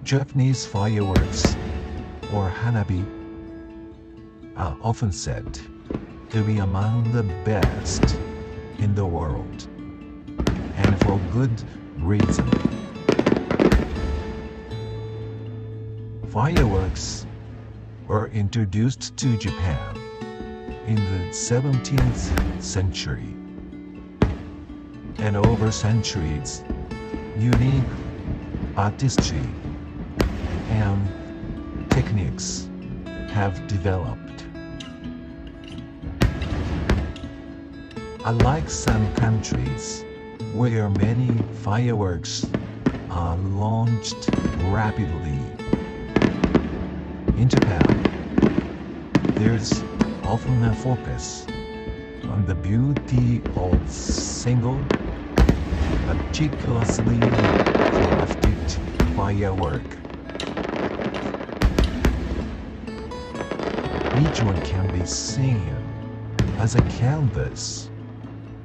Japanese fireworks, or hanabi, are often said to be among the best in the world, and for good reason. Fireworks were introduced to Japan in the 17th century, and over centuries, unique artistry and techniques have developed. Unlike some countries where many fireworks are launched rapidly, in Japan, there's often a focus on the beauty of single, meticulously crafted firework. Each one can be seen as a canvas,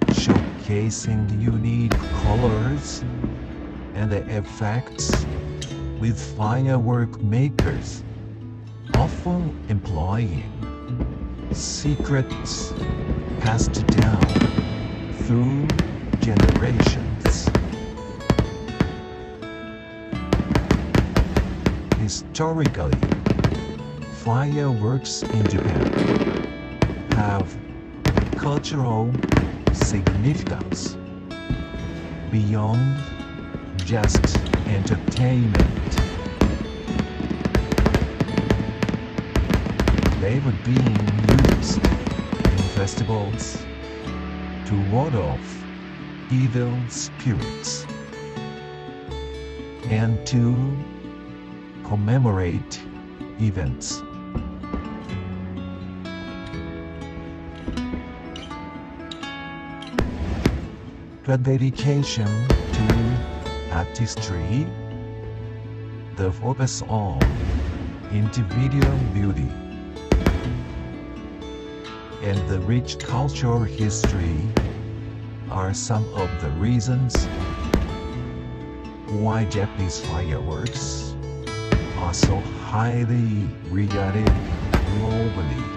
showcasing unique colors and the effects, with firework makers often employing secrets passed down through generations. Historically, fireworks in Japan have cultural significance beyond just entertainment. They were being used in festivals to ward off evil spirits and to commemorate events. The dedication to artistry, the focus on individual beauty, and the rich cultural history are some of the reasons why Japanese fireworks are so highly regarded globally.